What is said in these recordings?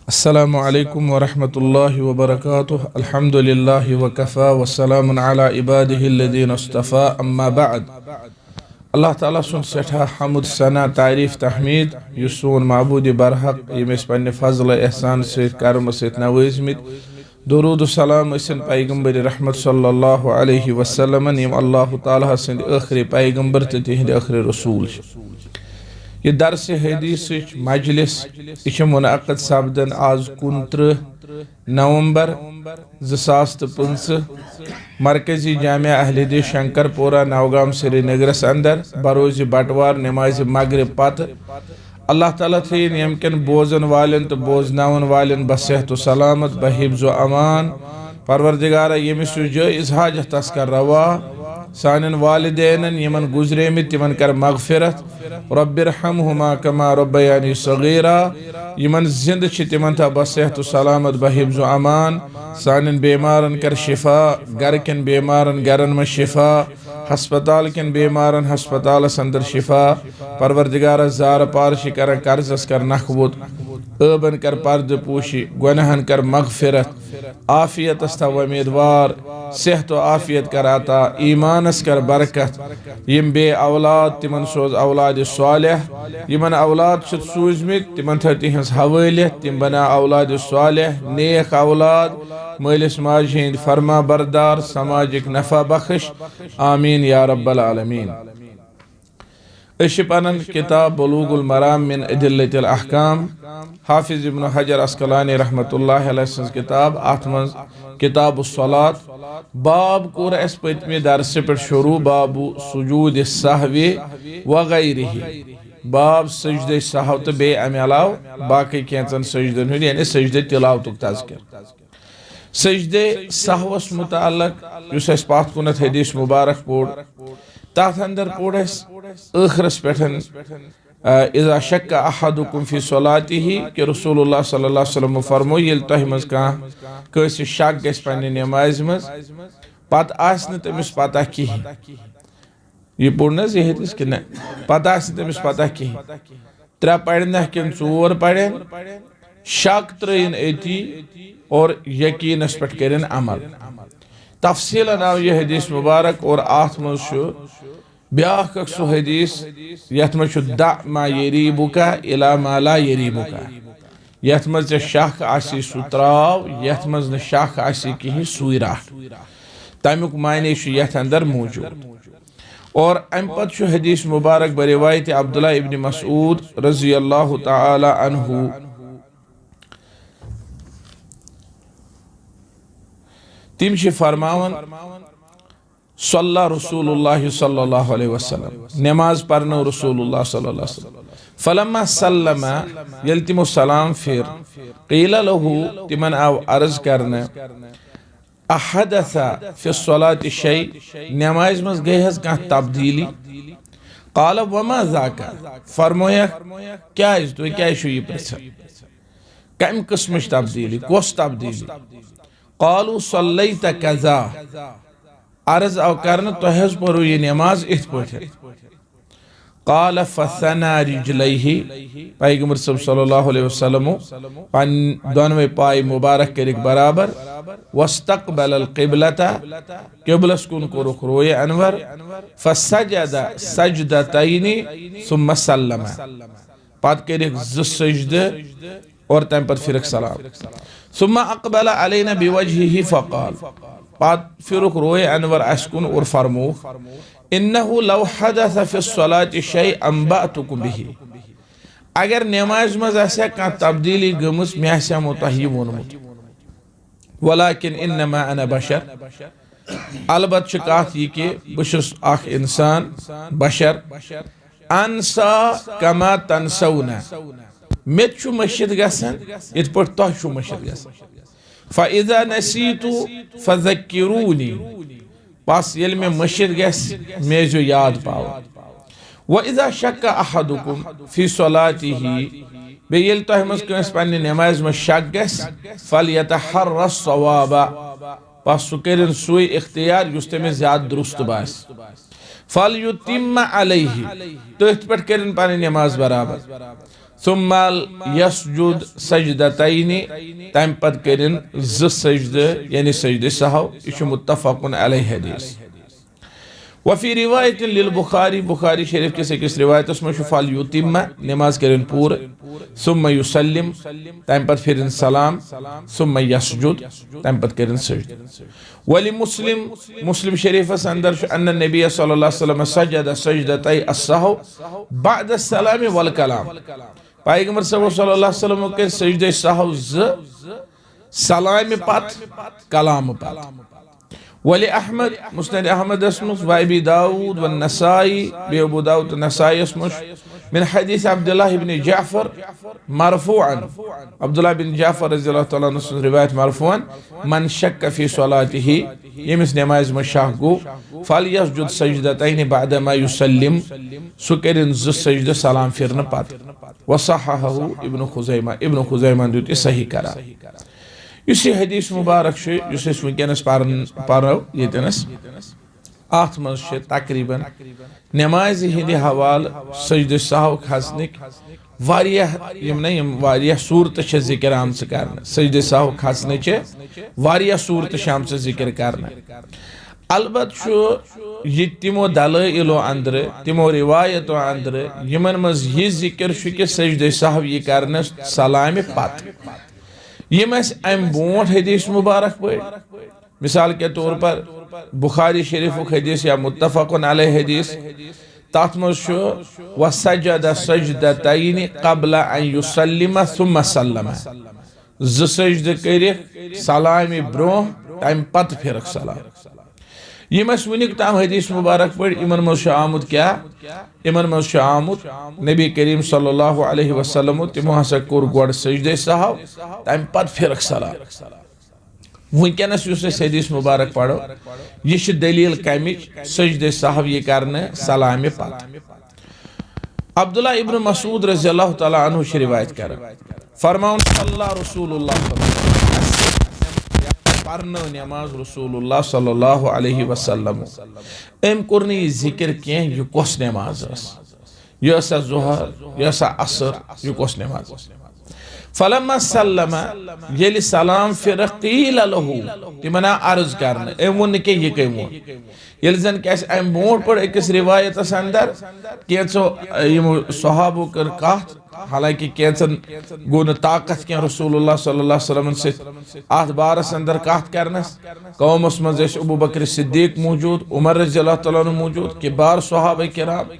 अस्सलामु अलैकुम वरहमतुल्लाहि वबरकातुह। अल्हम्दुलिल्लाहि वकफ़ा वस्सलामुन अला इबादिहिल्लज़ीना इस्तफ़ा अम्मा बअद। अल्लाह ताला सुन सठा हमुद सना तारीफ तहमीद युस सोन माबूद बरहक यमिस पन्ने फज़ल एहसान से करम से नवाज़मित दुरूद सलाम असन पैगंबर रहमत सल्लल्लाहु अलैहि वसल्लम यम अल्लाह ताला सिंद आखिरी पैगंबर ते तिहंद आखिरी रसूल। यह दरस हदीस मजलिस यह मुनअक़द सपदन आज 29 नवंबर 2025 मरकजी जामिया अहले हदीस शंकरपोरा नौगाम श्रीनगरस अंदर बरोज़ बटवार नमाज मगरिब पत अल्लाह ताला थीन यमकन बोजन वालन तो बोजनावन वालन बसेहत सलामत बहिब्ज़ो अमान। परवरदिगारा यमिस जायज़ हाजत तस्कर रवा सानन वालिदैन यमन गुजरेमित तिमन कर मगफिरत रब्बिरहमहुमा कमा रब्बयानी सगीरा। यमन जिंद छ तिमन था बसेहत सलामत बहिब्ज़ो अमान। सानन बेमारन कर शिफा, घर कन बेमारन घरन में शिफा, हस्पताल कन बेमारन हस्पताल अंदर शिफा। परवरदिगारा जार पारशी कर कर्जस कर नखवुत, अबन कर पर्द पूशी, गुनहन कर मगफिरत, आफियत अस्ता उम्मीदवार, सेहत आफियत कर आता, ईमानस कर बरकत। यम बे औलाद तिमन सोज औलाद सालिह, यमन औलाद छुत सूजमित तिमन था तिहंस हवालियत, तिम बना औलाद सालिह नेक औलाद, मालिस माज हिंद फरमा बरदार, समाजिक नफा बख्श, आमीन या रब्बल आलमीन। पन किताब बुलूगुल मराम मिन अदिल्लतिल अहकाम हाफिज इब्न हजर अस्कलानी रहमतुल्लाहि अलैहि सन्स किताब आत्मज किताबुस सलात बाब कोर अस पतमे दरस पे शुरू बाबू सुजूद सहवी व गैरिही। बाब सजदे सहव तो बे अमे अलाव बाकी कैंचन सजदन हुंद यानी सजदे तिलावतुक तज़किर। सजदे सहवस मुताल्लक युस अस पात कुनत हदीस मुबारक पोड़ तथ अंदर पोड़ आखिरस पेठन इज़ा शक्क अहदुकुम फी सलातिही कि रसूलुल्लाह सल्लल्लाहु अलैहि वसल्लम फरमो येल तोह मज कांसे शक गस पन्ने नमाज मज पत आस न तमिस पता कहीं यह पोड़ न यह हदीस कि न पता आस तमिस पता कहीं त्रे पढ़न किन चोर पढ़न शक त्रयन अति और यकीनस पे करें अमल। तफसील आव यह हदीस मुबारक और आथ मज ब्याख सो हदीस यथ मज दा मा यरीबुका इला मा ला यरीबुका। यथ मज शक आसी सु त्राव, यथ मज न शक आसी कहीं सुई रह, तमुक मायने यथ अंदर मौजूद। और अम पत हदीस मुबारक बरिवायत अब्दुल्लाह इब्न मसऊद रज़ी अल्लाह तआला अन्हु तिम फरमावन सल्ला रसूलुल्लाह सल्लल्लाहु अलैहि वसल्लम नमाज पढ़नो रसूलुल्लाह सल्लल्लाहु अलैहि वसल्लम फलम्मा सल्लमा यल तिमो सलाम फिर क़ीला लहू तिमन आव अर्ज करने अहदसा फि सलाति शै नमाज मज गई हस कह तब्दीली। क़ाल वमा ज़ाका फरमोया क्या तो क्या ये प्रश्न कम किस्म तब्दीली कोस तब्दीली। क़ालू सल्लैत कज़ा अर्ज आव करन तोह पढ़ो ये नमाज इत पे। क़ाल फसना रिजलैहि पैगंबर सल्लल्लाहु अलैहि वसल्लम पन दोनों पाय मुबारक कर बराबर वस्तक़बल क़िबलता क़िबलस कुन को रुख रोए अनवर फसजदा सजदतैनि सुम्मा सल्लमा पत कर सजदे और तम पर फिर सलाम। सुम्मा अक़बल अलैना बिवजहिही फ़क़ाल पत फिर रोए अनवर अस्कुन और फरमो इन्नहु लौ हदस फि सलाति शै अंबअतुकुम बिही। अगर नमाज मज आसे का तब्दीली गमस मे आसेमो तोह यह वोनमुत वलाकिन इन्नमा अना बशर अलबत कथ यह कि बहुस अख इंसान बशर अनसा कमा तनसौना मे मशिद गसन इत पे तोह मशिद गसन। फ़इज़ा नसीतु फ़ज़क्किरूनी बस ये मे मशिद गस मे जो याद पाव। व इज़ा शक्क अहदुकुम फी सलातिही बे ये तोह मज कंस पन्ने नमाज में शक गस फलयतहर्र सवाबा बस सु करिन सुई इख्तियार युस तमिस ज्यादा दुरुस्त बास। फलयुतिम्म अलैहि तथ पे करिन पन्ने नमाज बराबर। सुम्मल यसजुद सजदतैनि तम पत करिन ज सजदे यानी सजदे सहव यह मुत्तफकुन अलैहि हदीस वफी रिवायत लिल बुखारी बुखारी शरीफ के अकिस रिवायत में फल युतिम्मा नमाज करिन पूर सुम्मा युसल्लिम तम पत फिरिन सलाम सुम्मा यसजुद तम पत करिन सजदे वली मुस्लिम मुस्लिम शरीफ अंदर अन्न नबी सल्लल्लाहु अलैहि वसल्लम सजद सजदतै अस्सहव बाद सलाम वल कलाम पैगंबर सल्लल्लाहु अलैहि वसल्लम के सजदे सहव सलाम पत कलाम पत वली अहमद मुस्नद अहमद अस्मुस व अबी दाऊद व नसाई बे अबू दाऊद नसाई अस्मुस मिन हदीस अब्दुल्लाह इब्न जाफर मरफूअन अब्दुल्लाह बिन जाफर रज़ियल्लाहु तआला अन्हु रिवायत मरफूअन मन शक्क फी सलातिही यमिस नमाज में शक गो फल यसजुद सजदतैन बाद मा युसल्लिम सुकरिन ज सजद सलाम फिरन पत व सहहहु इब्न खुज़ैमा दित सही करा इसी हदीस मुबारक वनस पो यस अत मज तकरीबन नमाज हिंद हवाल सजद सहव खसनिक सूरत जिक्र आम कर सजद सहव खसन सूरत आम जिक्र कर अलबत तिमो दलाइलो अंदर तिमो रिवायतों अंदर यमन मज यह जिक्र कि सजद सहव यह कर सलाम पत यम अम बोट हदीस मुबारक पे मिसाल के तौर पर बुखारी शरीफ हदीस या मुत्तफकुन अलैहि हदीस तथ मज वसजद सजदतैन क़ब्ल अन युसल्लिम सुम्मा सल्लम ज सजद कर सलाम ब्रो तम पत फिरक सलाम यम वनिक तम हदीस मुबारक पे इमन मज आमुद क्या इमन मज आमुद नबी करीम सल्लल्लाहु अलैहि वसल्लम तिमो हसा कोर गोड सजदे सहव तम पत फिरक सलाम वनकस हदीस मुबारक पढ़ो यह दलील कमिच सजदे सहव यह करने सलाम पत अब्दुल्लाह इब्न मसूद रज़ियल्लाहु तआला अन्हु रिवायत कर फरमाउन सल्ला रसूलुल्लाह पढ़नो नमाज रसूलुल्लाह सल्लल्लाहु अलैहि वसल्लम अम कोर न जिक्र कह यह कस नमाज यह ज़ोहर यह असर यह कस नमाज फलम्मा सल्लमा येलि सलाम फिर क़ील लहू तिमना अर्ज करने अम वो के यह कम वो ये जन क्या अम ब्रोट पे अकिस रिवायत अंदर कैचो सहाबो कर कथ हालांकि कैचन गो न ताकत क्या रसूलुल्लाह सल्लल्लाहु अलैहि वसल्लम से अत बारस अंदर कथ करनस कौमस मज अबू बकर सिद्दीक मौजूद उमर रज़ियल्लाहु तआला अन्हु मौजूद किबार सहाबा किराम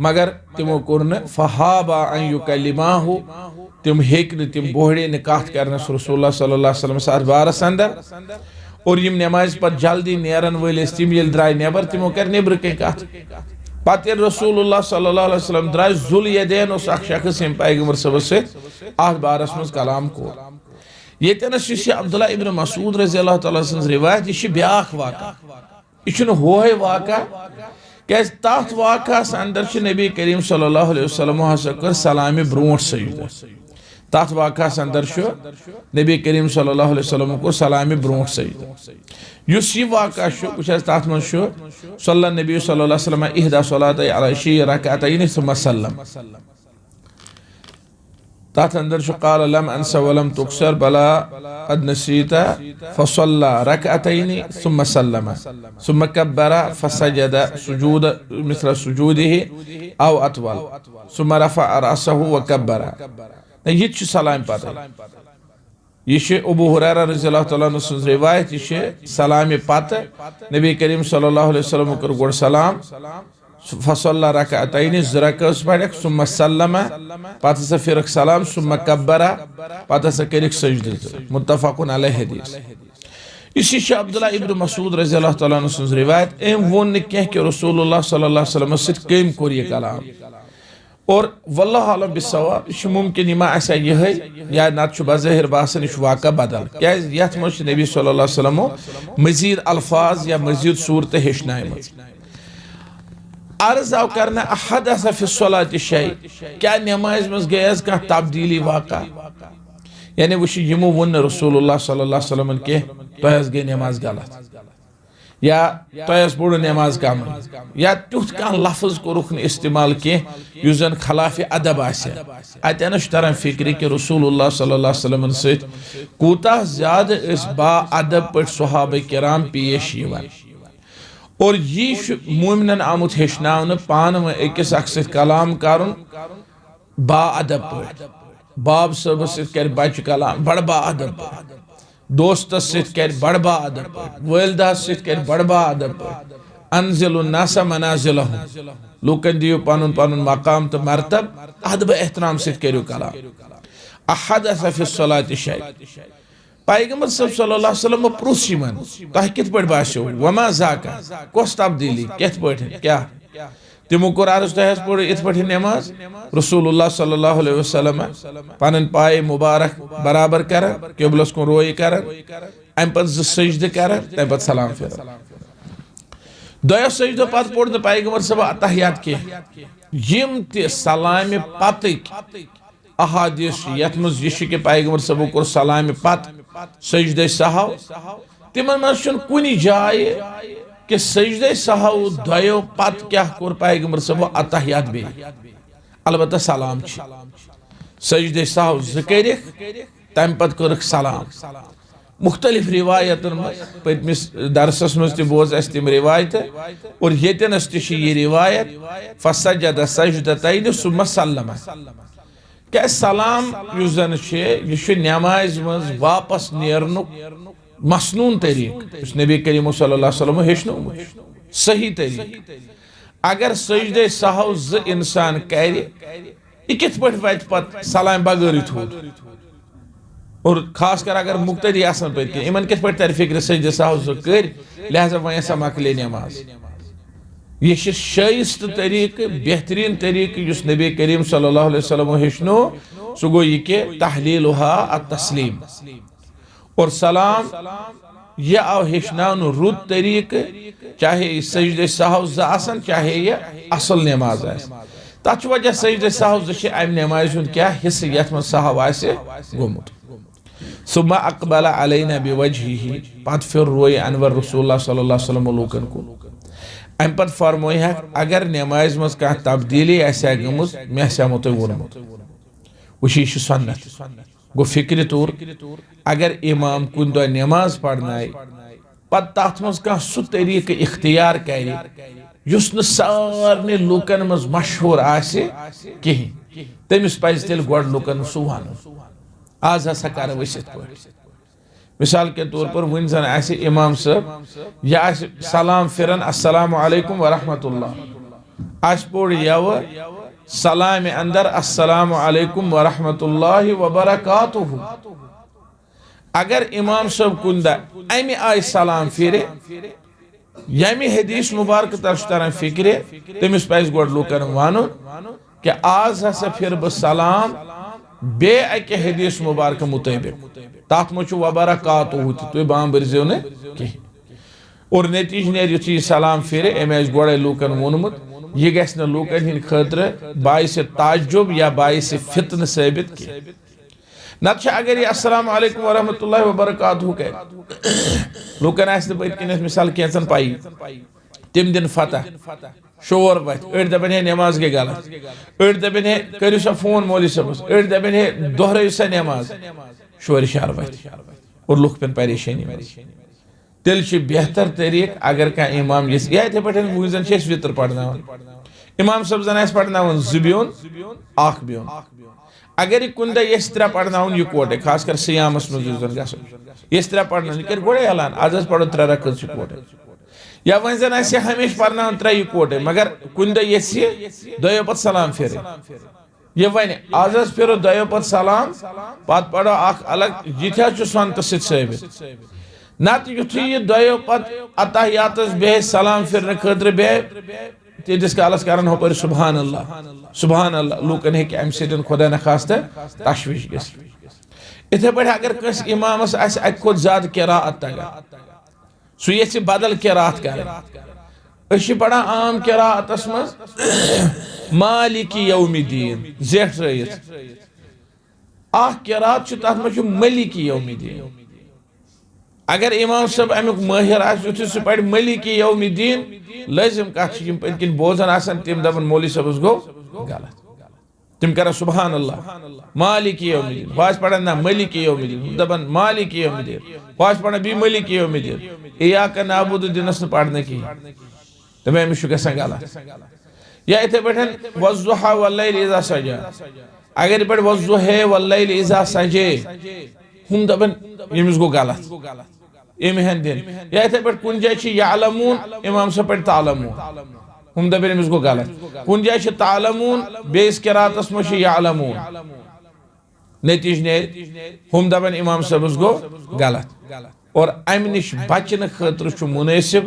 मगर तिमो कोर न फहाबा अन युकल्लिमाहु तिम हेक न तिम बोहड़े न कथ करनस रसूलुल्लाह सल्लल्लाहु अलैहि वसल्लम से अत बारस अंदर और यम नमाज पर जल्दी नेरन वल तिम ये द्राय नेबर तिमो कर नेबर कह कथ पत रसूलुल्लाह सल्लल्लाहु अलैहि वसल्लम द्राय जुल यदैन शख्स यम पैगंबर सब से अत बारस मज कलाम को येतनस अब्दुल्लाह इब्न मसूद रज़ियल्लाहु तआला सं रिवायत यह ब्याख वाक़ा यह होय वाक़ा क्या तथ वाक़ास अंदर नबी करीम सल्लल्लाहु अलैहि वसल्लम हसा कर सलाम ब्रोट सजदा तथ वाक़ास अंदर नबी करीम सल्लल्लाहु अलैहि वसल्लम को सलाम ब्रोट सजदा युस यह वाक़ा तथ मज सल्ला नबी सल्लल्लाहु अलैहि वसल्लम इहदा सलातै अला शी रकअतैन सुम्मा सल्लम तथ अंदर क़ाल लम अनसा वलम तुक्सर बला क़द नसीता फसल्ला रकअतैन सुम्मा सल्लम सुम्मा कब्बरा फसजद सुजूद मिस्ल सुजूदिही औ अतवल सुम्मा रफ़अ रअसहु व कब्बरा यह सलाम पता यह अबू हुरैरा रज़ियल्लाहु तआला अन्हु सं रिवायत यह सलाम पत नबी करीम सल्लल्लाहु अलैहि वसल्लम कर गोड सलाम फसल्ला रकअतैन रकअस पढ़क सुम्मा सल्लम पत हसा फिरक सलाम सुम्मा कब्बरा पत हसा करिक सजदे मुत्तफकुन अलैहि हदीस इसी अब्दुल्लाह इब्न मसूद रज़ियल्लाहु तआला अन्हु सं रिवायत एम वोन न कह कि रसूलुल्लाह सल्लल्लाहु अलैहि वसल्लम सित कम कोर यह कलाम और वल्लाहु आलम बिस्सवाब यह मुमकिन यह यह या नत बज़ाहिर बासन यह वाक़ा बदल क्या यथ मज नबी सल्लल्लाहु अलैहि वसल्लम मजीद अल्फाज या मजीद सूरत हेचनायम अर्ज आव करना अहद फी सलात शै क्या नमाज मज गया कह तब्दीली वाक़ा यानी वो यमो वो रसूलुल्लाह सल्लल्लाहु अलैहि वसल्लम के तो गई नमाज गलत या तोयस बोड़ नमाज कम या तुथ कह लफ्ज कोरुख इस्तेमाल कह जन खिलाफ अदब अतन तरह फिक्र कि रसूलुल्लाह सल्लल्लाहु अलैहि वसल्लम सत कूता ज्यादा बा अदब पे सहाबा किराम पेश और यह मोमिनन आमुत हेचन पान अकिस अक्स कलाम कर बा अदब पे बाब सब सर बच कलाम बड़ बा अदब पे दोस्त सर बड़ बा अदब पे वालदा सर बड़ बा अदब पे अनजिल नासा मनाजिलहुम लूकन दियो पनुन पनुन मकाम तो मरतब अदब एहतराम सत करो कलाम अहदस फि सलाति शै पैगंबर सल्लल्लाहु अलैहि वसल्लम प्रुस यमन तह कित पट बास्यो वमा जाका कोस तब्दीली कित पट क्या तिमो कोर अर्ज तहस पड़ इत पट नमाज रसूलुल्लाह सल्लल्लाहु अलैहि वसल्लम पन पाए मुबारक बराबर कर किबलस को रोई कर अम पत सजद कर तम पत सलाम फिर दो सजदो पत पड़ पैगंबर सब अतहियात के यम ते सलाम पत अहादीस यथ मज यह कि पैगंबर सब कोर सलाम पत सजद सहव तिमन मज कुन जाय कि सजदे सहव दो पत क्या कोर पैगंबर सब अतहियात बे अलबत्ता सलाम सजदे सहव ज़ तम पत कर सलाम मुख्तलिफ रिवायतन पतमिस दरसस मज बोज तम रिवायत और येतनस यह रिवायत फसजद सजदतैन सुम्मा सल्लम क्या सलाम जन यह नमाज मज वापस नेरनुक मसनून तरीक नबी करीम सल्लल्लाहु अलैहि वसल्लम हेचनो सही तरीक अगर सजदे सहव ज़ इंसान कर कित पट वत पत सलाम बगैर थोद और खास कर अगर मुक्तदी आसन पे इन कित पट तर फिक्र सजदे सहव ज़ कर लिहाजा वह सा मकले नमाज यह शाइस्त तरीक बेहतरीन तरीक जिस नबी करीम सल्लल्लाहु अलैहि वसल्लम हेचनो सह गो यह कि तहलीलुहा अत-तस्लीम और सलाम यह आव हेचनान रुद तरीक चाहे सजदे सहव ज़ आसन चाहे यह असल नमाज तथ वजह सजदे सहव ज़ अम नमाज क्या हिस्से यथ मज सहव गोमुत सुम्मा अकबल अलैना बिवजहिही पत फिर रोय अनवर रसूलुल्लाह सल्लल्लाहु अलैहि वसल्लम लूकन को अम पत फरमोय अगर नमाज मज कह तब्दीली गमुत मे मो तुम वोनमुत वह सन्नत गो फिक्र तौर अगर इमाम कुन दो नमाज पढ़नाय पत तथ मज कह सह तरीक इख्तियार कर सारे लूकन मज मशहूर कहें तमिस पज तेल गोड लूकन सह वन आज हसा कर मिसाल के तौर पर वन जन इमाम साहब यह सलाम फिरन अस्सलामु अलैकुम व रहमतुल्लाह आज पोड़ यव सलाम अंदर अस्सलामु अलैकुम व रहमतुल्लाहि व बरकातुहु अगर इमाम साहब कुंदा अमि आय सलाम फिर यमि हदीस मुबारक तरह फिक्र तमिस पज गोड लूकन वन कि आज हसा फिर बह सलाम बे अके हदीस मुबारक मुताबिक तथ मज व बरकातुहु तुम बाम बरजो न कहीं और नतीज नुथु सलाम फिर अमे गोड़े लूकन वोनमुत यह गि लूकन हिंद खतर बाइस ताज्जुब या बाइस फितन साबित कह नत अगर यह अस्सलामु अलैकुम व रहमतुल्लाहि व बरकातुहु कह लूकन पत मिसाल कैंसन पाई तम दिन फतह शोर वत अड़ दपन है नमाज गई गलत अड़ दपन है करू सा फोन मौलवी सबस अड़ दपन है दोहरायु सा नमाज शोर शार वत और लुक पेन परेशानी तेल बेहतर तरीक अगर कह इमाम या इथे पे वजन वितर पढ़ना इमाम सब जन पढ़ना ज बियोन अख बियोन अगर यह कुन दह त्रे पढ़ना इकोटे खास कर सियामस मज गो त्रे पढ़ना यह कर गोड़े ऐलान आज पढ़ो 3 रकअत इकोटे या वन जन हमेश पढ़ना 3 इकोटे मगर कुन दह दो पत सलाम फिर यह वन आज फिर दो पत सलाम पत पढ़ो अलग यह सनत साबित नत युथु यह दो पत अतहियात बे सलाम फिर खतर बे तीस कालस कर हपर सुबहान अल्लाह लूकन हे अम सत खुदा न खास्ता तशविश ग इथे पे अगर कस इमामस अत खुद ज्यादा किरात तगन सह ये बदल किरात कर पढ़ा आम किरातस मज मालिक यौमिद्दीन जेठ रहित किरात तथ मज मलिक यौमिद्दीन अगर इमाम साहब अमुक माहिर आयुति सह पढ़ मलिकी यौमिद्दीन लाजिम कत पन बोजान आसान तम दपन मौलवी साहबस गो गलत तम कर सुबहान अल्लाह मालिकी यौमिद्दीन वाज पढ़न ना मलिकी यौमिद्दीन दपन मालिकी यौमिद्दीन वाज पढ़न भी मलिकी यौमिद्दीन इय्याका नअबुदु दिनस न पढ़ने की तमे अमिश गसन गलत या इथे बैठन वज़्ज़ुहा वल्लैल इज़ा सजा अगर पे वज़्ज़ुहा वल्लैल इज़ा सजे हम दपन यमिस गो गलत एम हन दिन या इथे पे कुन जाय छ यालमून इमाम से पे तालमून हम दपन यमिस गो गलत कुन जाय छ तालमून बेस किरातस में छ यालमून नतीज ने हम दपन इमाम साहब गो गलत और अम नश बचन खतर मुनासिब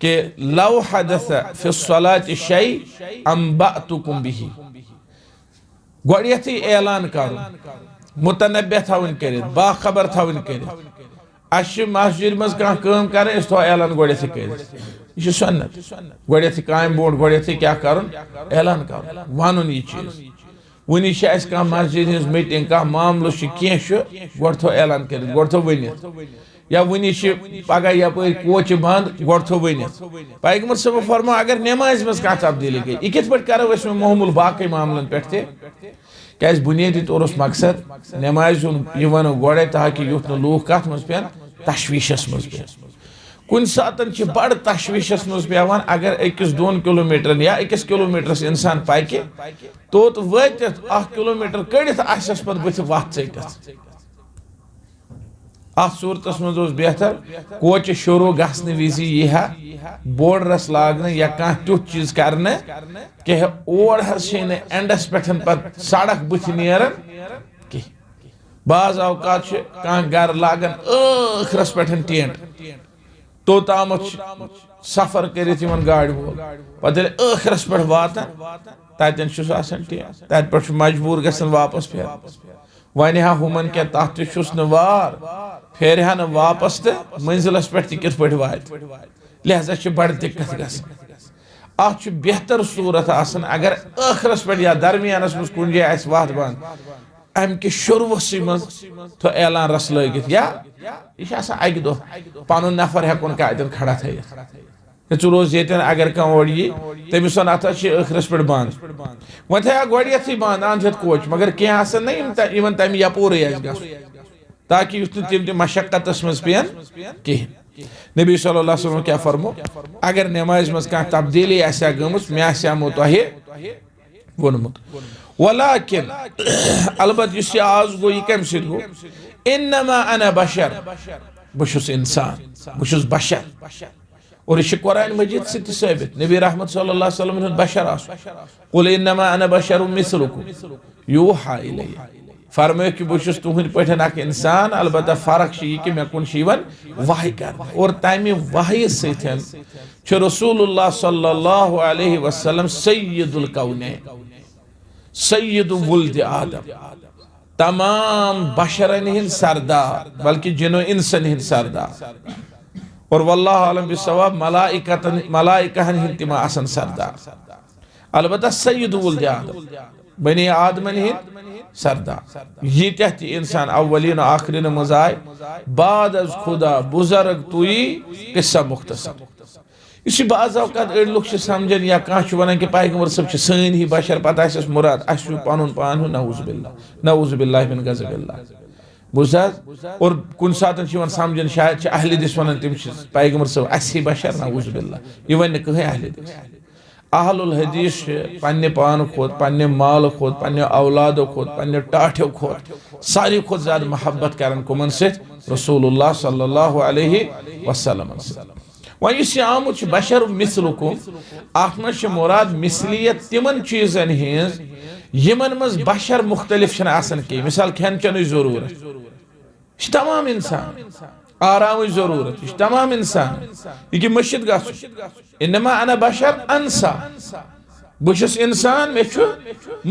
कि लव हदस फि सलाति शै अंबअतुकुम बिही गोयथी ऐलान कर मुतनब्बे थवन कर बाखबर थवन कर अश मस्जिद मज कम कर ऐलान गोयथी कर यह सुन्नत गोयथी काम बोट गोयथी क्या कर ऐलान कर वन यह चीज वनी कह मस्जिद हज मीटिंग कह मामल कह गो थो ऐलान कर गो थो वन या वनी पगह यप कोच बंद गो थो वन पैगंबर साहब फरमा अगर नमाज मज कह तब्दीली गई यह कित करो मोहमुल बाकी मामलन पे क्या बुनियादी तौर मकसद नमाज यह वनो गोड़े ताकि युथ लूख कत मज पे तशवीशस मज पे कुन सात बड़ तशवीशस मज पेवान अगर 1-2 किलोमीटर या 1 किलोमीटर इंसान पाकि तोत वत 1 किलोमीटर कड़ित आसस पे बुथ वत चटित अत सूरत मज बेहतर कोच शुरू गसन विज यह बोर्डरस लागन या कह तुथ चीज करने कि और एंडस पे सड़क बुथ नेरन कि बाज अवकात कह गर लागन ٲखरस पे टेंट तोताम सफर कर गाड़ वोल पे ٲखरस पे वातान ततन टेंट तत पे मजबूर गसन वापस फेर वन हा हुमन क्या तथ वार फेर हा वापस तो मंजिलस पे कित पे वात लिहाजा बड़ दिक्कत गत बेहतर सूरत आसन अगर ٲखरस पे या दरमियानस मज कुन जाय वत बंद अम कि शुरुवस मज तो ऐलान रस लगित या यह अकि दो पन नफर हेकुन कतन खड़ा थी रोज ये अगर कह और यी तमिस वन अत ٲखरस पे बंद वो थे गोथी बंद अंध कोच मगर कह ना तम यपोर ताकि तम मशक्कत मज पेन कहें नबी सल्लल्लाहु अलैहि वसल्लम क्या फरमो अगर नमाज मज कह तब्दीली गमत मे आमो तोहे वोनमुत वलाकिन अलबत इस आज गो यह कम सद गो इन्नमा अना बशर बहु इंसान बहु बशर और यह कुरान मजीद से साबित नबी रहमत सल्लल्लाहु अलैहि वसल्लम बशर कुल इन्नमा अना बशर मिसलुकुम यूहा इलैया फरमायो कि बहु तुहद पे इंसान अलबत्ता फर्क कि मे कुन वही कर और तमि वही सत रसूलुल्लाह सल्लल्लाहु अलैहि वसल्लम सय्यदुल कौनैन सय्यद वुल्द आदम तमाम बशरन हिंद सरदार बल्कि जिनो इंसन हिंद सरदार और वल्लाहु आलम बिस्सवाब मलाइकहन हिंद तिमा आसन सरदार अलबत्ता सय्यद वुल्द आदम बनी आदमन हिंद सरदार यीत्या ति इंसान अव्वलीन आखिरीन मज आय बाद अज खुदा बुजुर्ग तुई किस्सा मुख्तसर यह बाज़ अवकात अड़ लुक समझन या कह वन कि पैगंबर सब सन ही बशर पता मुराद अस पन पान नऊज़ बिल्लाह मिन गज़बिल्लाह बुझ और कुन सात समझन शायद अहले दिस वन तम पैगंबर सब अस ही बशर नऊज़ बिल्लाह यह वन कहें अहले दिस अहलुल हदीस पन्ने पान खोत पन्ने माल खोत पन्ने औलादो खोत पन्ने टाठ्यो खोत सारी खोत ज्यादा मोहब्बत करन कुमन से रसूलुल्लाह सल्लल्लाहु अलैहि वसल्लम वह आमुत बशर मिसलुकुम अत मज मुराद मिसलियत तिमन चीजन हज यमन मज बशर मुख्तलिफ कह मिसाल खेन चन जरूरत तमाम इंसान आराम जरूरत तमाम इंसान यह मस्जिद गो इन्नमा अना बशर अनसा बहु इंसान मे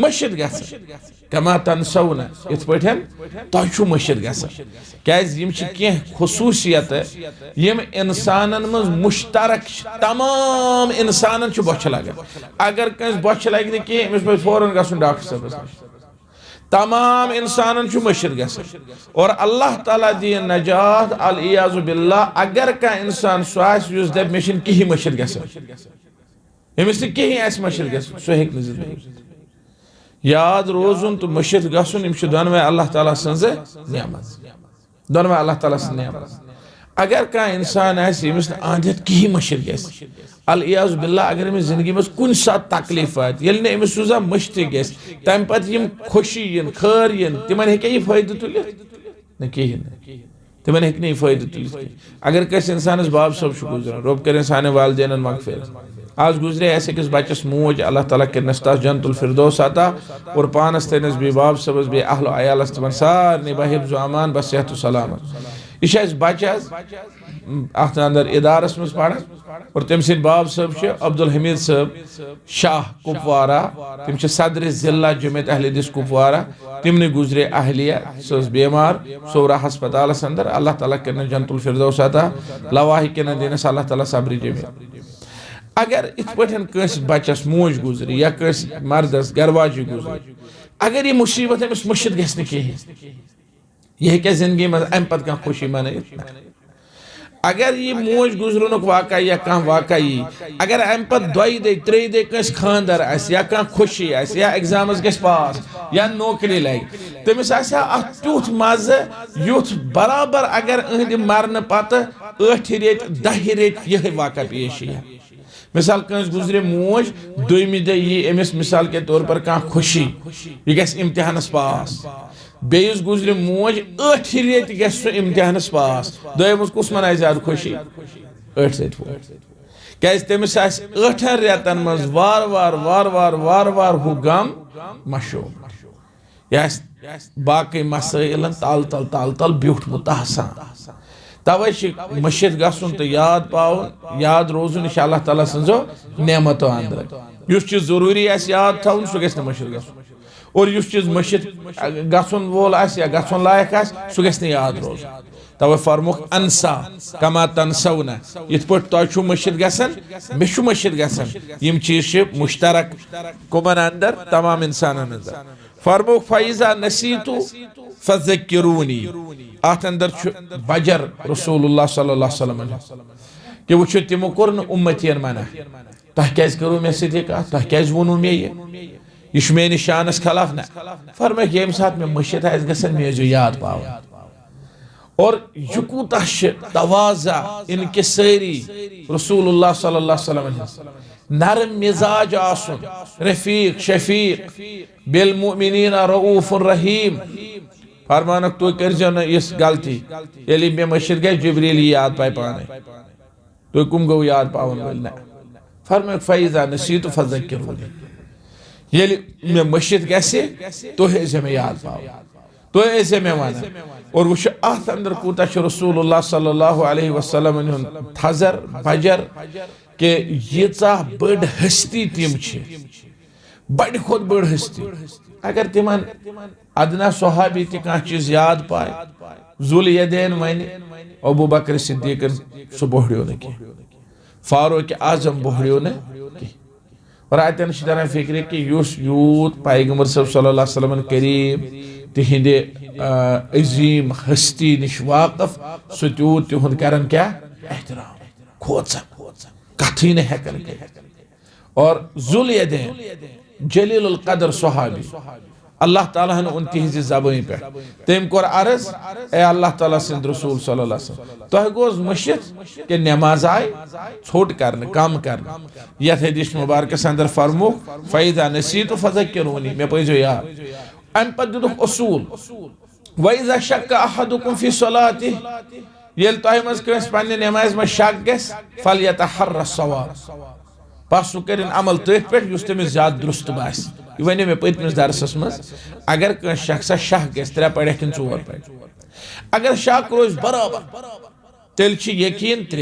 मस्जिद ग कमा तनसौना इत पे तुम मस्जिद ग खसूसियत यम इंसानन मज मुश्तरक तमाम इंसानन बोछ लगे अगर कस बोछ लगे कह अमिस पे फौरन गसन डॉक्टर साहब तमाम इंसान मशिद ग और अल्लाह ताला दी नजात अल इयाज़ु बिल्लाह अगर का इंसान सह दप मे कहीं मशिद गमिस कहीं मशिद ग सह याद रोजुन तो मशिद गन दोनवे अल्लाह ताला सज नेमत दोनवे अल्लाह ताला सज नेमत अगर कह इंसान आमिस आदत कहीं मशिद ग अल इयाज़ु बिल्लाह अगर अमिस जिंदगी में कुन सात तकलीफ आत ये अमिस सूजा मश्त ग तम पे खुशी यन खैर यन तिमन हे फायदे तुल कहें तिमन हे फायदे तुल अगर कस इंसान बाब सब गुजरान रब कर सान वालदेन मगफिरत आज गुजरे ऐसे किस बच्चस मोज अल्लाह ताला करनस तस जन्नतुल फिरदौस अता और पानस तनस बे बाब सबस बे अहल अयालस तमन सारने बहिफ्ज़ अमान बस सेहत सलामत यह बच्चस अत अंदर इदारस मज पढ़ान और तम सद बाब सब अब्दुल हमीद साहब शाह कुपवारा तम सदर जिला जमियत अहले हदीस कुपवारा तमने गुजरे अहलिया सो बीमार सोरा हस्पताल अंदर अल्लाह ताला करन जन्नतुल फिरदौस अता लवाहि के दिनस अल्लाह ताला सब्र जमील अगर इत पे बच्चस मोज गुजर या मर्दस गरवाजी गुजर अगर यह मुसीबत अमिस मुशिद ग कहें यह हे जिंदगी में अम पे खुशी मन अगर यह मोज गुजरन वाक़ या कह वाक़ अगर अम पे दोई दे त्रे दे कस खानदर या कह खुशी या एग्जामस ग पास या नौकरी लगे तमिस तुथ मज युथ बराबर अगर अहद मरने पत 8 रेत 10 रेत यह वाक़ पेश मिसाल कस गुजरे मोज दुम दह यी अमिस मिसाल के तौर पर कह खुशी यह गस इम्तिहानस पास बेस गुजरे मोज 8 रेत ग इम्तिहानस पास दोयमस कुस मन ज्यादा खुशी 8 सत क्या तमिस 8 रेतन मज वार वार वार वार वार वार हु गम मशो यह बाकी मसाइल तल तल तल तल ब्यूठमुत तवे मशिद गन तो याद पावन याद रोजुन यह अल्लाह ताला सजो नेमतो अंदर युस चीज जरूरी याद थवन सह गि मशिद ग और युस चीज मशिद गन वोल या गन लायक सह गि याद रोज तवे फरमुख अनसा कमा तनसौना इत पे तुम मशिद गसन मे मशिद गसन यम चीज मुश्तरक कुमन अंदर तमाम इंसान अंदर फरमुख फैजा नसीतु फज़क्किरूनी अत अंदर बजर रसूलुल्लाह सल्लल्लाहु अलैहि वसल्लम कि वो तमो कोर उम्मतियन मना तह क्या करो मे सत तह क्या वोनू मे यह मे शानस खिलाफ ना फरमा ये सात मे मशिद गसन मे याद पाव और यह कूता तवाजा इनके सारी रसूलुल्लाह सल्लल्लाहु अलैहि वसल्लम नरम मिजाज आसुन रफीक शफीक बिल मुमिनीना रऊफुर रहीम फरमानक तु करजो न इस गलती यदि मे मशिद गई जिब्रील याद पाए पाने तु कुम गो याद पावन वल ना फरमा फैजा नसीतु फज़क्किरूनी यदि मे मशिद गसे तो हे मे याद पाव तो ऐसे में वन और वो अत अंदर कूता रसूलुल्लाह सल्लल्लाहु अलैहि वसल्लम थजर बजर के यीचा बड़ हस्ती तिम बड़ खुद बड़ हस्ती अगर तिमन अदना सहाबी कह चीज याद पाए जुल यदैन वन अबू बकर सिद्दीक सह बोहड़ो न कह फारूक आजम बोहड़ो न और अतन तरह फिक्र कि यूत पैगंबर सल्लल्लाहु अलैहि वसल्लम करीब तिहंदे अजीम हस्ती निश वाकफ सह तूत तिहुंद करन क्या एहतराम खोचन कथी न हेकन और जुल यदैन जलीलुल कदर सहाबी अल्लाह ताला ने उन तिहंज ज़बान पे तम कोर अर्ज ए अल्लाह ताला सिंद रसूल सल्लल्लाहु अलैहि वसल्लम तह गोस मशिद के नमाज आय छोट करने कम करने यथ हदीस मुबारक अंदर फरमो फैजा नसीतु फज़क्किरूनी मे पजो याद अम पे दुख उसूल वइज़ा शक्क अहदुकुम फी सलाति येल तह मज कस पन्ने नमाज में शक गस फलयतहर्र सवाब पस सह कर अमल तथ पे तमिस ज्यादा दुरुस्त बास यह वन मे पतमिस दरसस मज अगर कस शख्स शह गस 3 पढ़ कि 4 पढ़ अगर शक रोज बराबर तेल यकीन 3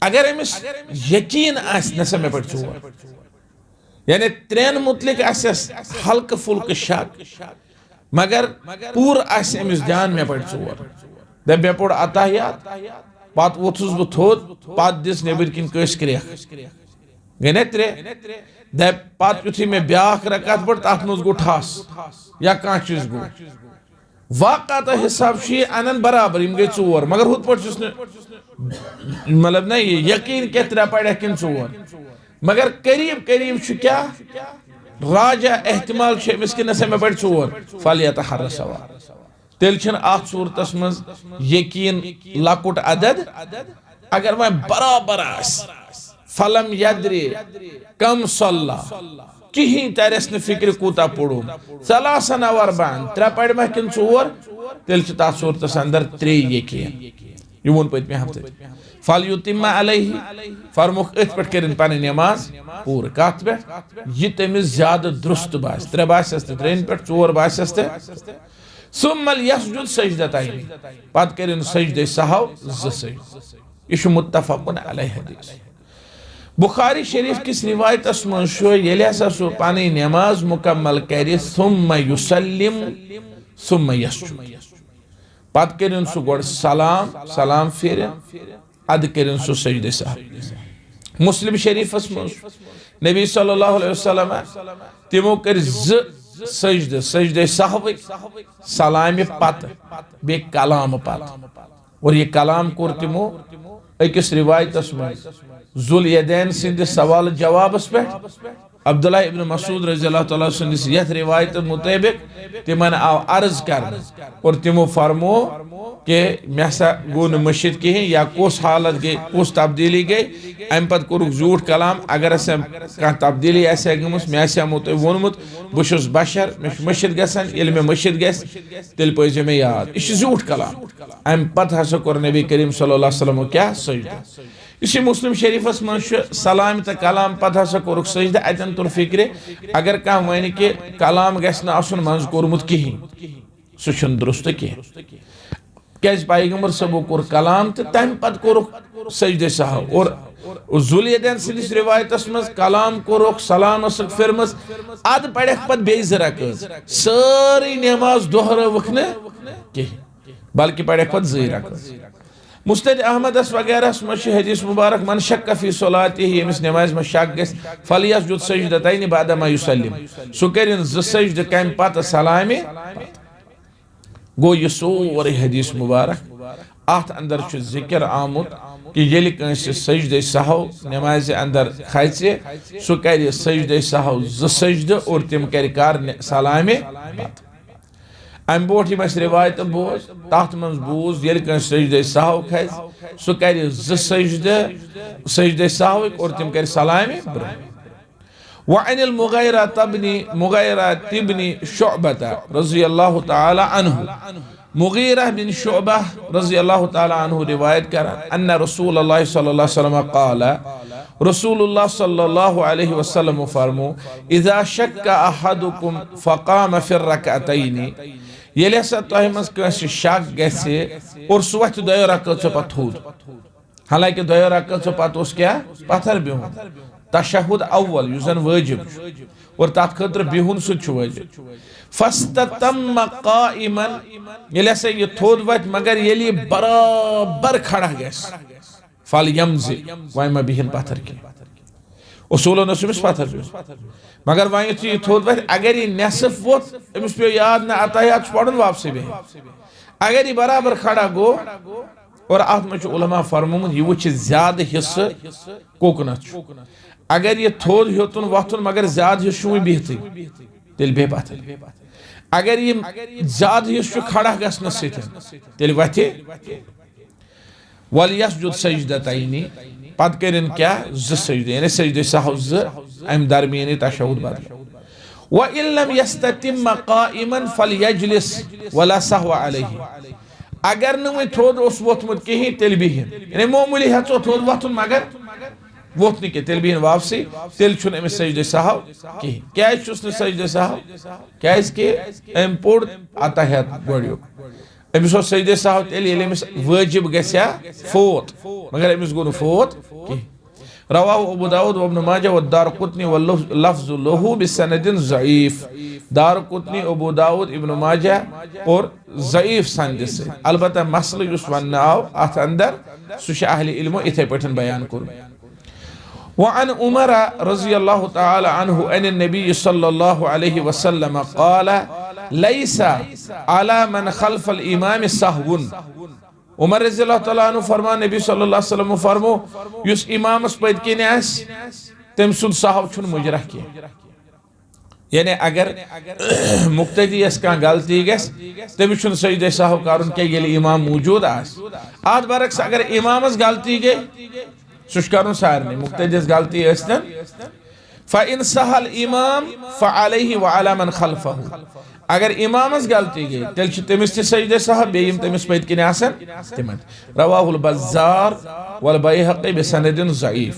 अगर अमिस यकीन आसा मे पे 4 यानी 3 मुतलिक हल्क फुल्क शक मगर पूर अमिस ध्यान मे पे 4 दप मे पोड़ अताहियात पत वोथुस बह थोद पत दिस नेबर किन कस क्रेख गई ना 3 दप पत युथी मे ब्याख रकात पड़ तथ मज गो ठस या कह चीज गो वाक़त हिसाब अनन बराबर गई 4 मगर हुत पे मतलब ना ये यकीन के 3 पढ़ किन 4 मगर करीब करीब क्या राजा एहतमाल कि नसा मे पढ़ 4 फलियत हर सवार तेल अत सूरत मज यकीन लकुट अदद अगर वह बराबर फलम यद्री कम सल्ला कहीं तरस न फिक्र कूता पड़ो सलासन अवर बन 3 पढ़ मह किन 4 तेल तथ सूरत अंदर 3 यकीन यह वो पे हफ्ते फल युतिम्मा अलैहि फरमुख अथ पे कर पन नमाज पूर कत पे यह तमिस ज्यादा दुरुस्त बास 3 बासस 3 पे 4 बासस सुम्मल यसजुद सजदतैन पत कर सजदे सहव 2 सजद यह मुत्तफकुन अलैहि हदीस बुखारी शरीफ किस रिवायत मह पानी नमाज मुकम्मल कर सुम्मा युसल्लिम सुम्मा यसजुद पत कर गो सलाम सलाम फिर अद कर सजदे सहव मुस्लिम शरीफस मज नबी सल्लल्लाहु अलैहि वसल्लम तिमो कर सजदे सजदे सहव सलाम पत बे कलाम पत और ये कलाम कोर तिमो अकिस रिवायतस मज जुल यदैन सिंध सवाल जवाबस पे अब्दुल्लाह इब्न मसूद रज़ियल्लाहु तआला सुन्निस यथ रिवायत मुताबिक तिमन आव अर्ज कर और तिमो फरमो के मेसा गो न मस्जिद कहीं या कोस हालत गई कोस तब्दीली गई अम पत कोरुक झूठ कलाम अगर कह तब्दीली आसे गमस मे आसमो तुम वोनमुत बहुस बशर मे मस्जिद गसान ये मे मस्जिद गस तेल पे मे याद यह झूठ कलाम अम पत हसा कोर नबी करीम सल्लल्लाहु अलैहि वसल्लम क्या सजदा इसी मुस्लिम शरीफस मज सलाम तो कलाम पत हसा कोरुक सजदा अतन तुर फिक्र अगर कह वन कि कलाम गस न मज कोरमुत कहीं सह दुरुस्त कह क्या पैगम्बर सबो कोर कलाम तो तम पत कोरुक सजदे सहव और जुलैदैन सिंदिस रिवायतस मज कलाम कोरुक सलाम फिरमस अद पढ़ पत बे रकात सारी नमाज दोहरावक न कहीं बल्कि पढ़ पत 2 रकात मुस्तद अहमद वगैरह मज हदीस मुबारक मन शक्क फी सलातिही यमिस नमाज में शक गस फलियसजुद सजदतैन बादमा युसल्लिम सु करिन 2 सजद कम पत सलाम गो यह सोरे हदीस मुबारक अत अंदर जिक्र आमुत कि ये सजदे सहव नमाज अंदर खचे सह कर सजदे सहव 2 सजद और तम कर सलाम अम बोट यम रिवायत बोज तथ मज बूज ये सजदे सहव खज सह कर 2 सजदे सहव और तम कर सलाम ब्रोह वअनिल मुगैरा तिब्नी शुअबत रज़ियल्लाहु तआला अन्हु मुगीरा बिन शुअबा रज़ियल्लाहु तआला अन्हु रिवायत कर अन्ना रसूलुल्लाह सल्लल्लाहु अलैहि वसल्लम क़ाला रसूलुल्लाह सल्लल्लाहु अलैहि वसल्लम फरमो इज़ा शक्का अहदुकुम फ़क़ाम फ़ि रकअतैन येले हसा तोह मज कस शक गसे और सह वथ 2 रकात पत थोद हालांकि 2 रकात पत उस क्या पत्थर बिहुन तशहुद अव्वल युजन वाजिब और तथ खतर बिहुन सह वाजिब फस्ततम काइमन येले से ये थोद वत मगर येली बराबर खड़ा गस फल यमज़ि वाइमा बिहन पत्थर के उसूल नसुमिस पत्थर मगर वह थोद वत अगर ये नेसफ वोत अमिस पे याद न अतायात पढ़न वापसी बे अगर ये बराबर खड़ा गो और अत में उलमा फरमोमुत यह वुच ज्यादा हिस्सा कोकनत अगर ये थोद होतुन वथुन मगर ज्यादा हिस्सु बिहत तेल बे पत्थर अगर ये ज्यादा हिस्सु खड़ा गसन तेल वथे वल यसजुद सजदतैन पत करिन क्या 2 सजदे यानी सजदे सहव 2 अम दरमियानी तशहुद बदल व इन लम यस्ततिम काइमन फलयजलिस वला सहव अलैहि अगर न थोद उस वोथमुत कहीं तेल बिहिन यानी मामूली हेचो थोद वथुन मगर वोथ न तेल बिहिन वापसी तेल छुन अमिस सजदे सहव कहीं क्या छुस न सजदे सहव क्या इसके अम पोड़ अताहियत गोड़ियो अमिस सजदे सहव तेल ये अमिस वाजिब गया फोत मगर अमिस गो फोत कहीं रवाहु अबू दाऊद व इब्न माजा व दारकुतनी व लफ्ज़ु लहू बिसनदिन ज़ईफ़ दारकुतनी अबू दाऊद इब्न माजा और ज़ईफ़ संद से अलबत्ता मसल युस वन्ना आव अत अंदर सुश अहले इल्म इथे पठन बयान कर وعن عمر رضي الله تعالى عنه أن النبي صلى الله عليه وسلم قال ليس على من خلف الإمام سهو. عمر رضي الله تعالى عنه فرما نبی صلی اللہ علیہ وسلم فرمو یس امامس پت کن آس تم سن سہو چھن مجرح کی. یعنی اگر مقتدی اس کا غلطی گس تم چھن سجدہ سہو کرن کہ یلی امام موجود آس. آت برعکس اگر امامس غلطی گئی سہ کرن سارنی مقتدیس غلطی ٲسۍتن فإن سهل الإمام فعليه وعلى من خلفه. اگر امامس غلطی گئی تیل چھ تمس تہ سجدہ سہو بیٚیہِ یِم تمس پٔتۍ کِنۍ آسن تمن. رواه البزار والبيهقي بسند ضعيف.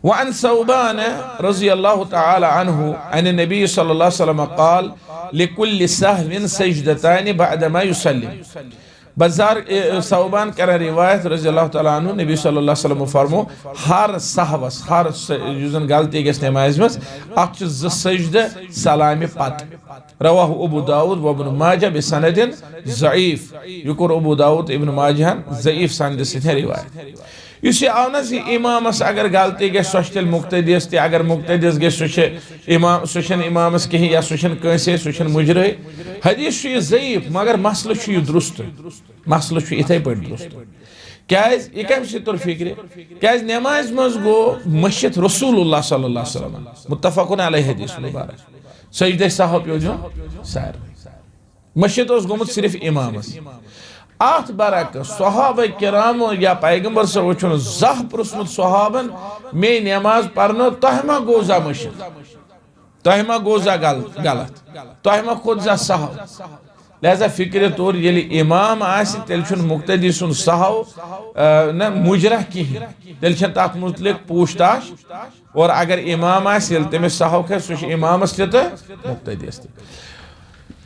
وعن ثوبان رضي الله تعالى عنه عن النبي صلى الله عليه وسلم قال لكل سهو سجدتان بعدما يسلم. بزار ثوبان کرن روایت رضی اللہ تعالیٰ عنہ نبی صلی اللہ علیہ وسلم فرمو ہر سہوس ہر یوزن غلطی گس نماز مز اخ چھ ز سجدہ سلام پت. رواه ابو داود و ابن ماجہ بسند ضعیف. یہ کور ابو داود ابن ماجہ ضعیف سند سۭتۍ روایت. اس یہ آو نا امامس اگر غلطی گژھِ سۄ چھِ تیٚلہِ مقتدیس تہِ اگر مقتدیس گژھِ سُہ چھِ چھنہٕ امامس کہیٖنۍ یا سُہ چھنہٕ کٲنٛسے سُہ چھنہٕ مُجرٲے. حدیث چھُ یہِ ضعیف مگر مسلہٕ چھُ یہِ درست. مسلہٕ چھُ یِتھے پٲٹھۍ درست. کیازِ یہِ کمہِ سۭتۍ توٚر فکرِ کیازِ نمازِ منٛز گوٚو مٔشِتھ رسول اللہ صلی اللہ علیہ وسلم متفقن علیہ حدیث مبارک. سجدہ سہو پیو دیُن سارنٕے. مٔشِتھ اوس گوٚمُت صرف امامس. ات برعکس صحابہ کرامو یا پیغمبر صاحب چھُنہٕ زانٛہہ پرٛژھمُت صحابن مے نماز پرنو تۄہہِ ما گوٚو زا مٔشِتھ تۄہہِ ما گوٚو زا غلط تۄہہِ ما کھوٚت زا سہو. لہذا فکر طور ییٚلہِ امام آسہِ تیٚلہِ چھُنہٕ مقتدی سُنٛد سہو نہ مجرح کِہیٖنۍ. تیٚلہِ چھنہٕ تتھ متعلق پوٗچھ تاش. اور اگر امام آسہِ ییٚلہِ تٔمِس سہو کھسہِ سُہ چھُ امامس تہِ تہٕ مقتدیس تہِ.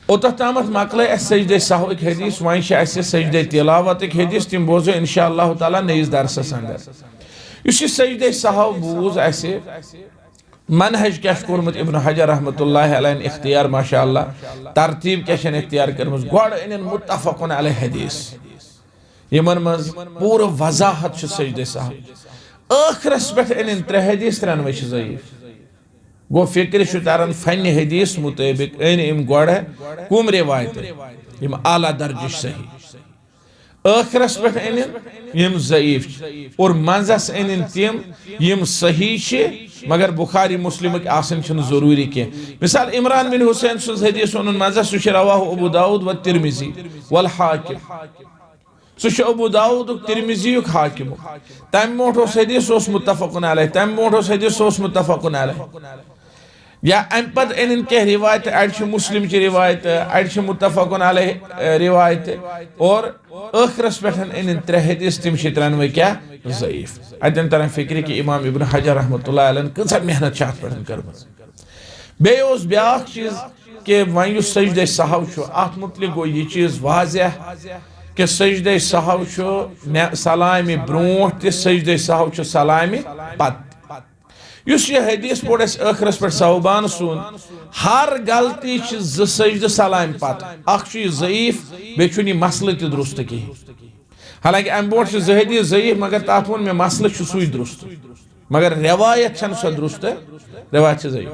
اوتتھ تامتھ مکلے اس سجدہ سہوک حدیث وۄنۍ چھِ اسہِ سجدہ تلاوتٕکۍ حدیث تِم بوزو انشاء اللہ تعالیٰ نٔیِس درسس اندر. یُس یہِ سجدہ سہو بوٗز اسہِ منہج کیٛاہ چھُ کوٚرمُت ابن حجر رحمۃ اللہ علیہ اختیار ماشاء اللہ ترتیٖب کیٛاہ چھَن اختیار کٔرمٕژ. گۄڈٕ أنِن متفقن علیہ حدیث یِمن منٛز پوٗرٕ وضاحت چھُ سجدہ سہو. ٲخرس پٮ۪ٹھ أنِن 3 حدیث 3 چھِ ضعیف. گو فکر چھُ تران فن حدیث مطابق أنۍ أمۍ گۄڈٕ کُم رِوایتہٕ یِم اعلیٰ درجٕچ صحیح. ٲخرس پٮ۪ٹھ أنِن یِم ضعیف چھِ اور منٛزس أنِن تِم یِم صحیح چھِ مگر بخاری مسلمٕکۍ آسٕنۍ چھِنہٕ ضروٗری کینٛہہ. مثال عمران بن حسین سٕنٛز حدیث اوٚنُن منٛزس سُہ چھُ رواه ابو داود و ترمذی والحاکم. سُہ چھُ ابو داودُک ترمذیُک حاکمُک. تمہِ برونٛٹھ اوس حدیث سُہ اوس متفقن علیہ. تمہِ برونٛٹھ اوس حدیث سُہ اوس متفقن علیہ. یا امہِ پتہٕ أنِن کینٛہہ رِوایتہٕ اڑِ چھِ مسلم چہِ رِوایتہٕ اڑِ چھِ متفقن علیہ رِوایتہٕ اور ٲخرس پٮ۪ٹھ أنِن 3 حدیث تِم چھِ 3 کیٛاہ ضعیف. اتٮ۪ن تران فکرِ کہِ امام ابن حجر رحمۃ اللہ علیہ کۭژاہ محنت چھِ اتھ پٮ۪ٹھ کٔرمٕژ. بیٚیہِ اوس بیٛاکھ چیٖز کہِ وۄنۍ یُس سجدہ سہو چھُ اتھ متعلق گوٚو یہِ چیٖز واضح کہ سجدہ سہو چھُ سلامہِ برونٛٹھ تہِ سجدہ سہو چھُ سلامہِ پتہٕ. یُس یہِ حدیث پوٚر اسہِ ٲخرس پٮ۪ٹھ ثوبان سُنٛد ہر غلطی چھِ 2 سجدٕ سلامہِ پتہٕ. اکھ چھُ یہِ ضعیف بیٚیہِ چھُنہٕ یہِ مسلہٕ تہِ درست کِہیٖنۍ. حالانکہ امہِ برونٛٹھ چھِ 2 حدیث ضعیف مگر تتھ ووٚن مےٚ مسلہٕ چھُ سُے درست مگر رِوایت چھنہٕ سۄ درست رِوایت چھِ ضعیف.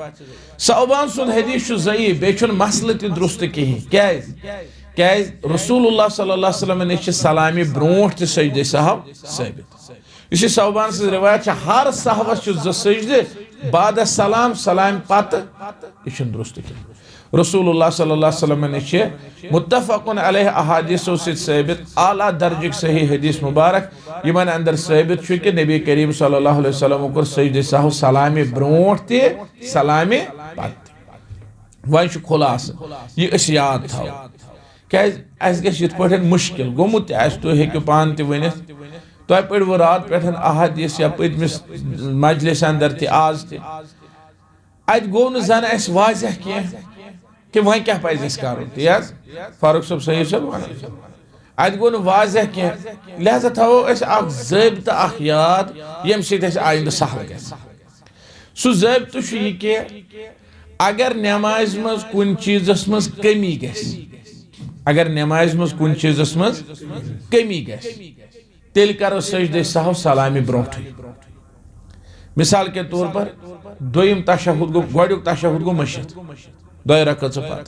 ثوبان سُنٛد حدیث چھُ ضعیف بیٚیہِ چھُنہٕ مسلہٕ تہِ درست کِہیٖنۍ. کیازِ رسول اللہ صلی اللہ علیہ وسلم نِش چھِ سلامہِ برونٛٹھ تہِ سجدہ سہو ثٲبت. یُس یہِ ثوبان سٕنٛز رِوایت چھِ ہر سہوس چھِ 2 سجدٕ بعد سلام سلامہِ پتہٕ یہِ چھُنہٕ درست کینٛہہ. رسول اللہ صلی اللہ علیہ وسلم نِش چھِ متفقن علیہ احادیثو سۭتۍ ثٲبت اعلیٰ درجٕکۍ صحیح حدیث مبارک یِمن اندر ثٲبت چھُ کہِ نبی کریم صلی اللہ علیہ وسلم کوٚر سجدہ سہو سلامہِ برونٛٹھ تہِ سلامہِ پتہٕ تہِ. وۄنۍ چھُ خُلاصہٕ یہِ أسۍ یاد تھاوو کیازِ اسہِ گژھِ یِتھ پٲٹھۍ مُشکِل گوٚمُت تہِ آسہِ تُہۍ ہیٚکِو پانہٕ تہِ ؤنِتھ. تۄہہِ پٔرۍوٕ رات پٮ۪ٹھ احادیث یا پٔتمِس مجلس اندر تہِ آز تہِ اتہِ گوٚو نہٕ زن اسہِ واضح کینٛہہ کہ وۄنۍ کیٛاہ پزِ اسہِ کرُن. تی حظ فاروق صٲب صحیح صٲب ونان اتہِ گوٚو نہٕ واضح کینٛہہ لہذا تھاوو أسۍ اکھ ضٲبطہٕ اکھ یاد ییٚمہِ سۭتۍ اسہِ آیندٕ سہل گژھِ. سُہ ضٲبطہٕ چھُ یہِ کہِ اگر نمازِ منٛز کُنہِ چیٖزس منٛز کمی گژھِ اگر نمازِ منٛز کُنہِ چیٖزس منٛز کمی گژھِ تیٚلہِ کرو سجدہ سہو سلامہِ برونٛٹھٕے. मिसाल के तौर पर दोयम तशहुद गो गोडुक तशहुद गो मस्जिद दोय रकअत पत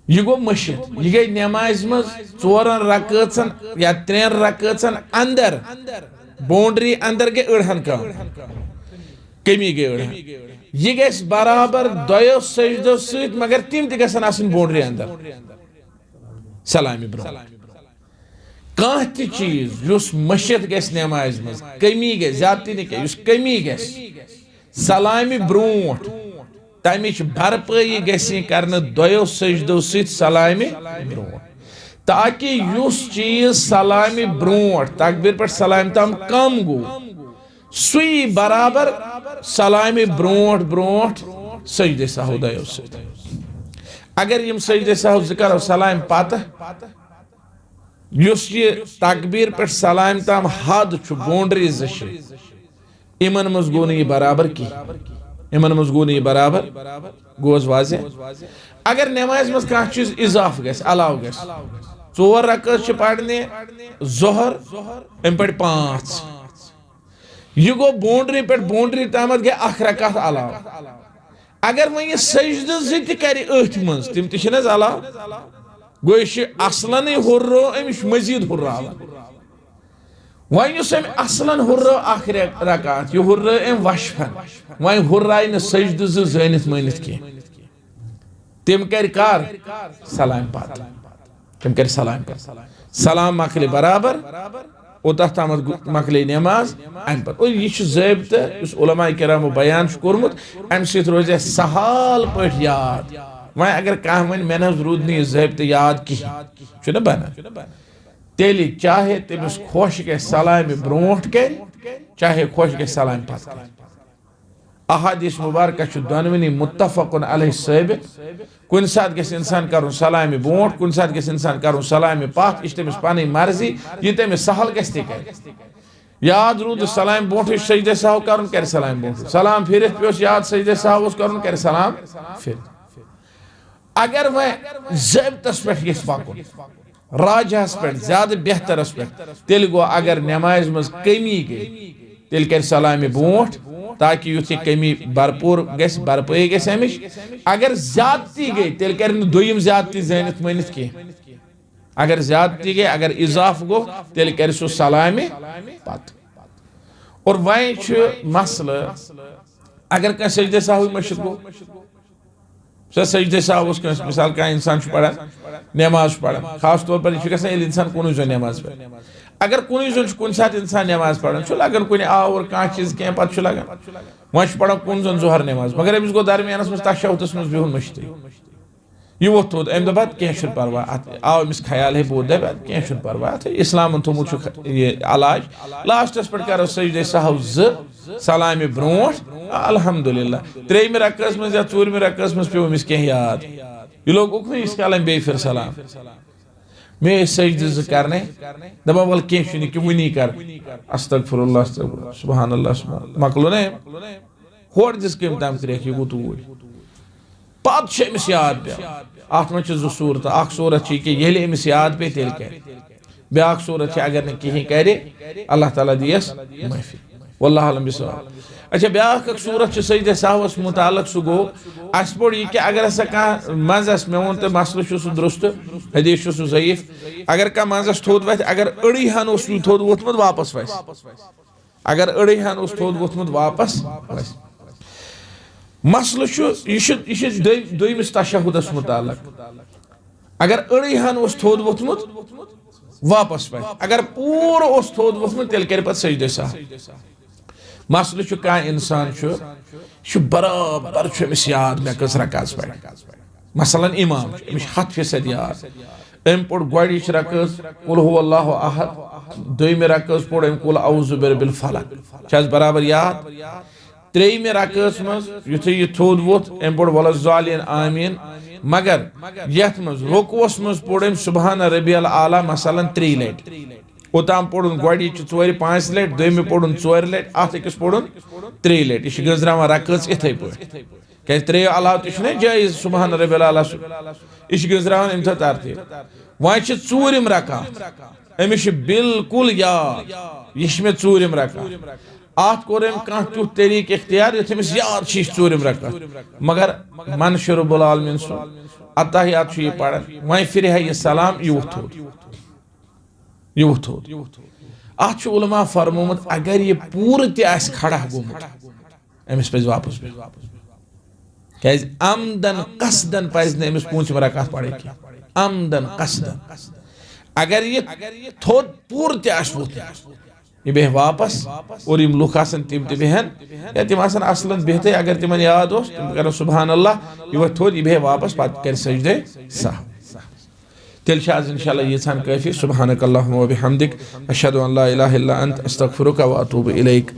यह गो मस्जिद यह गई नमाज मज 4 रकअतन या 3 रकअतन अंदर बाउंड्री अंदर गई अड़हन कम कमी गई अड़हन यह गस बराबर दोयो सजदो सहित मगर तिम त गसन आसन बाउंड्री अंदर सलामी ब्रो कह चीज युस मस्जिद गस नमाज मज कमी गई ज्यादती नहीं क्या युस कमी गस सलामी ब्रोट तमिच भरपाई गसी करने दोयो सजदो सहित सलामी ब्रोट ताकि युस चीज सलामी ब्रोट तकबीर पर सलाम तम कम गो सुई बराबर सलामी ब्रोट ब्रोट सजदे सहव दोयो सहित अगर यम सजदे सहव जिक्र सलाम पत युस ये तकबीर पर सलाम तम हद छु बाउंड्री जश इमन मज गो नहीं बराबर की इमन मज गो नहीं बराबर गोज वाजे अगर नमाज मज कह चीज इजाफ गस अलाव गस 4 रकअत पढ़ने जोहर अम पे 5 यह गो बाउंड्री तमत गए 1 रकअत अलाव अगर वो यह सजद ज कर मज तिम तज अलाव गो यह असलन हुर्रो अमिश मजीद हुर्रावन वन असलन हुर्रो 1 रकात यह हुर्रो अम वशफन वन हुर्राय न सजद जनित मानित कह तम कर सलाम पत तम कर सलाम सलाम मकले बराबर ओत तमत मकले नमाज अम पे और यह ज़ाबिता उलमा किरामो बयान कोर्मुत अम सत रोज सहल पे याद वह अगर कह वन मे रूद नहीं ज़ाबिता याद कहें बना तेल चाहे तमिस खुश गे सलाम ब्रोट कर चाहे खुश गे सलाम पत कर अहादीस मुबारक दोनवनी मुत्तफकुन अलैहि साबित कुन सात गस इंसान कर सलाम ब्रोट कुन सात गस इंसान कर सलाम पत यह तमिस पन मर्जी यह तमिस सहल गस कर याद रूद सलाम ब्रोट सजदे सहव कर सलाम ब्रोट सलाम फिर पे याद सजदे सहव कर सलाम फिर अगर वह ज़ाबितस पे गस पकुन राजहस पे ज्यादा बेहतरस पे तेल गो अगर नमाज मज कमी गई तेल कर सलाम ब्रोट ताकि युथ कमी भरपूर गस भरपाई गस अमिश अगर ज्यादती गई तेल कर दोयम ज्यादती जनित मानित कह अगर ज्यादती गई अगर इजाफ गो तेल कर सो सलाम पत और वह मसल अगर कह सजदे सहव मस्जिद गो सजदे सहव मिसाल कह इंसान पढ़ान नमाज पढ़ान खास तौर पर यह इंसान कुन जन नमाज पे अगर कुन जन कुन सात इंसान नमाज पढ़ान लगन कुन आवर कह चीज कह पे लगन वह पढ़ान कुन जन जोहर नमाज मगर अमिस गो दरमियानस मज तशहुदस मज बिहुन मश्ती यह वो थोद अम दप कह परवा आव अमिस ख्याल है बहुत दप कह परवा इस्लाम थोमुत अलाज लास्टस पे करो सजदे सहव सलाम ब्रोट अल्हम्दुलिल्लाह 3 रकअत मज या 4 रकअत मज पे अमिस कह याद यह लोग उकन इस कलम बे फिर सलाम मे सजद करने दपा वल कह कि वनी कर अस्तगफिरुल्लाह सुबहानल्लाह मकलो ने होर दिस कम तम त्रेख यह गो तूर पत अमिस याद पे अत मे 2 सूरत अख सूरत कि ये अमिस याद पे तेल कर ब्या सूरत अगर न कहें करे अल्लाह ताला दियस माफी वल्लाह अलम बिसवाब अच्छा ब्या सूरत सजदे सहवस मुतालक सह गो अस पोड़ यह कि अगर हसा कह मजस मे वो तो मसल सह दुरुस्त हदीस सह ज़ईफ अगर कह मजस थोद वथ अगर अड़ी हन थोद वोथमुत वापस वस अगर अड़ी हन थोद वोथमुत वापस वस मसल यह दोयमिस तशहुदस मुतालक अगर अड़ी हन थोद वोथमुत वापस वस अगर पूर थोद वोथमुत तेल कर पे सजदे सहव मसल कह इंसान बराबर अमिस याद मे कस रकात पे मसलन इमाम अमिस 100% याद अम पोड़ गोच रकात कुल हुवल्लाहु अहद दोयम रकात पोड़ अम कुल औज़ु बिरब्बिल फलक बराबर याद 3 रकात मज युथे यह थोद वोथ अम पोड़ वलज़्ज़ालिन आमीन मगर यथ मज रुकुअस मज पोड़ अम सुबहान रब्बियल आला मसलन 3 लट ओताम पोड़न गोच 4-5 लट दोयम पोड़न 4 लट अत अकिस पोड़न 3 लट यह गंजरावान रकात इथे पे क्या 3 अलाव तो जायज सुबहान रब्बिल आला यह गंजरावान अम तरतीब वह 4 रकात अमिस बिल्कुल याद यह मे 4 रकात आत कोर कह तुथ तरीक इख्तियार ये अमिस याद चूरम रकत मगर मन शुरबुल आलमीन सु अत्ताहियात यह पढ़ान वह फिर यह सलाम यह थोद अत उलमा फरमोमुत अगर यह पूर तह खड़ा गोमुत अमिस पे वापस क्या आमदन कसदन पज अमिस पूंछम रकत पढ़े कि आमदन कसदन अगर ये थोद पूर तह यह बेह वापस और यम लुक तिम बेहन या तिम असलन बेहते अगर तिमन याद हो तिम कर सुबहान अल्लाह यह थोद यह बेह वापस पत कर सजदे सह तेल इंशाअल्लाह यीहान काफी सुबहानक अल्लाहुम्मा व बिहम्दिक अशहदु अन ला इलाहा इल्ला अंत अस्तगफिरुका व अतूबु इलैक।